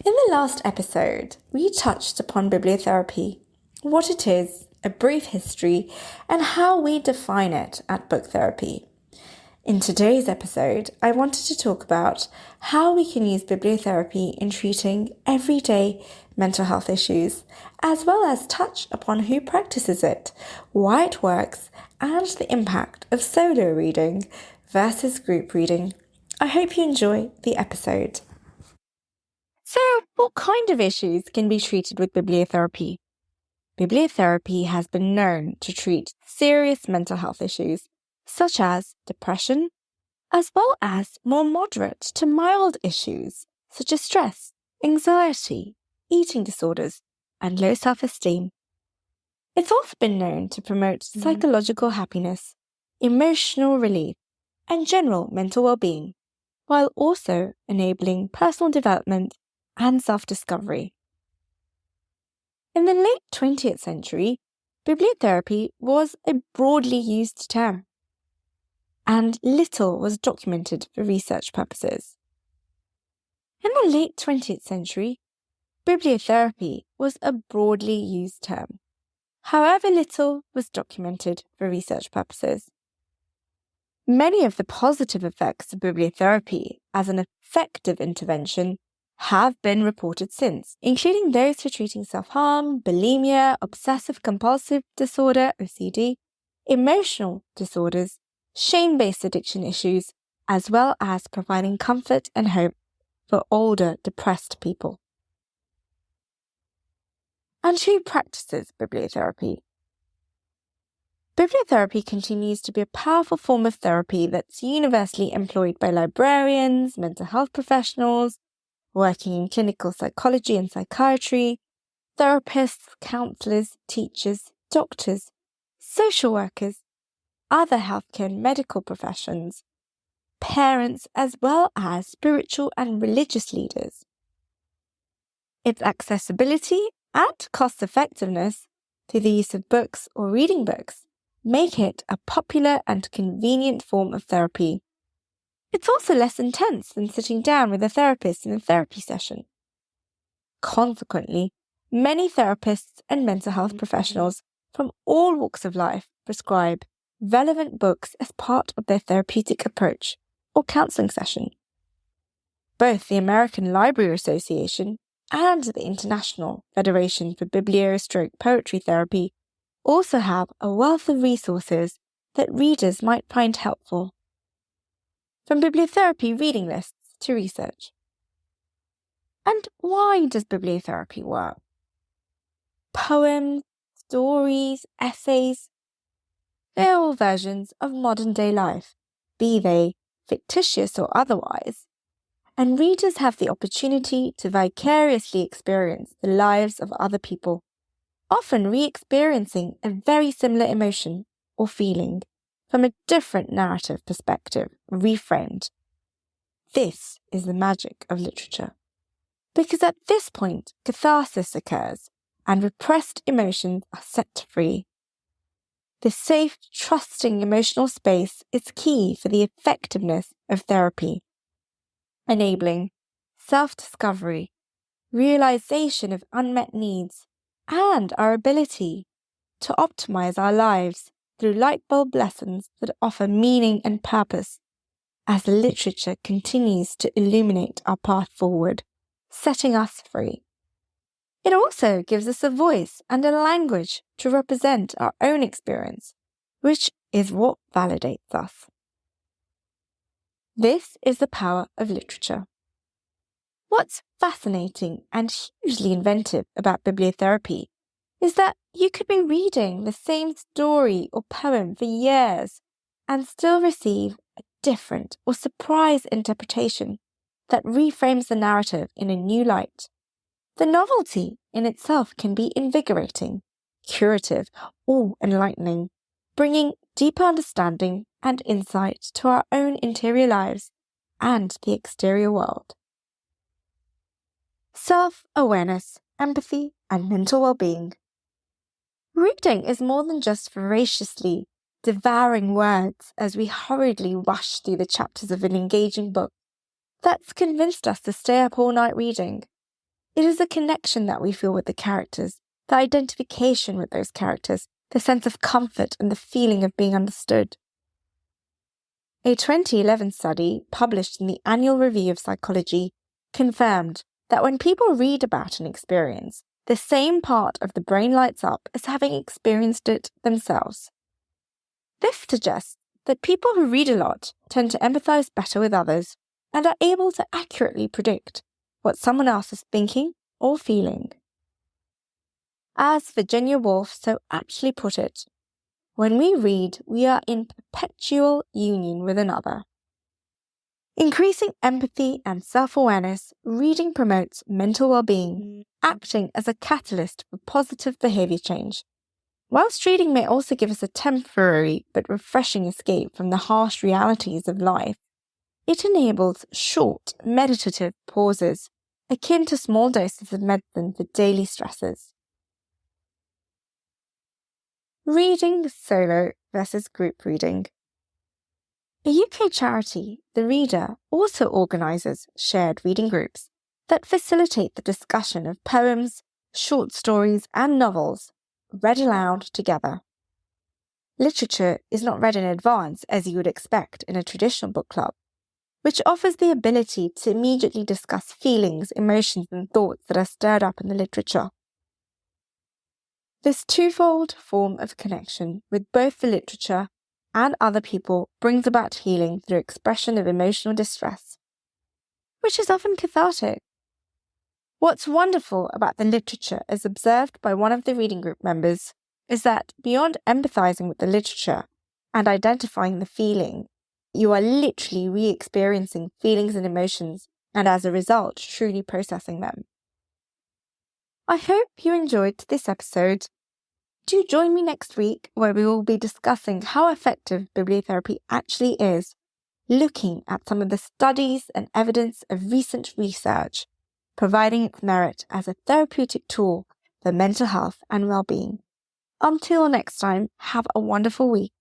In the last episode, we touched upon bibliotherapy, what it is, a brief history, and how we define it at Book Therapy. In today's episode, I wanted to talk about how we can use bibliotherapy in treating everyday mental health issues, as well as touch upon who practices it, why it works, and the impact of solo reading versus group reading. I hope you enjoy the episode. So, what kind of issues can be treated with bibliotherapy? Bibliotherapy has been known to treat serious mental health issues, such as depression, as well as more moderate to mild issues, such as stress, anxiety, eating disorders, and low self-esteem. It's also been known to promote psychological happiness, emotional relief, and general mental well-being, while also enabling personal development and self-discovery. In the late 20th century, bibliotherapy was a broadly used term, and little was documented for research purposes. In the late 20th century, bibliotherapy was a broadly used term. However, little was documented for research purposes. Many of the positive effects of bibliotherapy as an effective intervention have been reported since, including those for treating self-harm, bulimia, obsessive-compulsive disorder, OCD, emotional disorders, shame-based addiction issues, as well as providing comfort and hope for older, depressed people. And who practices bibliotherapy? Bibliotherapy continues to be a powerful form of therapy that's universally employed by librarians, mental health professionals, working in clinical psychology and psychiatry, therapists, counselors, teachers, doctors, social workers, other healthcare and medical professions, parents, as well as spiritual and religious leaders. Its accessibility and cost-effectiveness through the use of books or reading books make it a popular and convenient form of therapy. It's also less intense than sitting down with a therapist in a therapy session. Consequently, many therapists and mental health professionals from all walks of life prescribe relevant books as part of their therapeutic approach or counseling session. Both the American Library Association and the International Federation for Biblio/Poetry Therapy also have a wealth of resources that readers might find helpful. From bibliotherapy reading lists to research. And why does bibliotherapy work? Poems, stories, essays, they're all versions of modern-day life, be they fictitious or otherwise, and readers have the opportunity to vicariously experience the lives of other people, often re-experiencing a very similar emotion or feeling from a different narrative perspective, reframed. This is the magic of literature. Because at this point, catharsis occurs and repressed emotions are set free. This safe, trusting emotional space is key for the effectiveness of therapy, enabling self-discovery, realization of unmet needs, and our ability to optimize our lives through light bulb lessons that offer meaning and purpose as the literature continues to illuminate our path forward, setting us free. It also gives us a voice and a language to represent our own experience, which is what validates us. This is the power of literature. What's fascinating and hugely inventive about bibliotherapy is that you could be reading the same story or poem for years and still receive a different or surprise interpretation that reframes the narrative in a new light. The novelty in itself can be invigorating, curative, or enlightening, bringing deeper understanding and insight to our own interior lives and the exterior world. Self-awareness, empathy, and mental well-being. Reading is more than just voraciously devouring words as we hurriedly rush through the chapters of an engaging book that's convinced us to stay up all night reading. It is the connection that we feel with the characters, the identification with those characters, the sense of comfort and the feeling of being understood. A 2011 study published in the Annual Review of Psychology confirmed that when people read about an experience, the same part of the brain lights up as having experienced it themselves. This suggests that people who read a lot tend to empathize better with others and are able to accurately predict what someone else is thinking or feeling. As Virginia Woolf so aptly put it, when we read, we are in perpetual union with another. Increasing empathy and self-awareness, reading promotes mental well-being, acting as a catalyst for positive behavior change. Whilst reading may also give us a temporary but refreshing escape from the harsh realities of life, it enables short, meditative pauses, akin to small doses of medicine for daily stresses. Reading solo versus group reading. A UK charity, The Reader, also organises shared reading groups that facilitate the discussion of poems, short stories and novels read aloud together. Literature is not read in advance as you would expect in a traditional book club, which offers the ability to immediately discuss feelings, emotions and thoughts that are stirred up in the literature. This twofold form of connection with both the literature and other people brings about healing through expression of emotional distress, which is often cathartic. What's wonderful about the literature, as observed by one of the reading group members, is that beyond empathizing with the literature and identifying the feeling, you are literally re-experiencing feelings and emotions and as a result truly processing them. I hope you enjoyed this episode. Do join me next week where we will be discussing how effective bibliotherapy actually is, looking at some of the studies and evidence of recent research, providing its merit as a therapeutic tool for mental health and well-being. Until next time, have a wonderful week.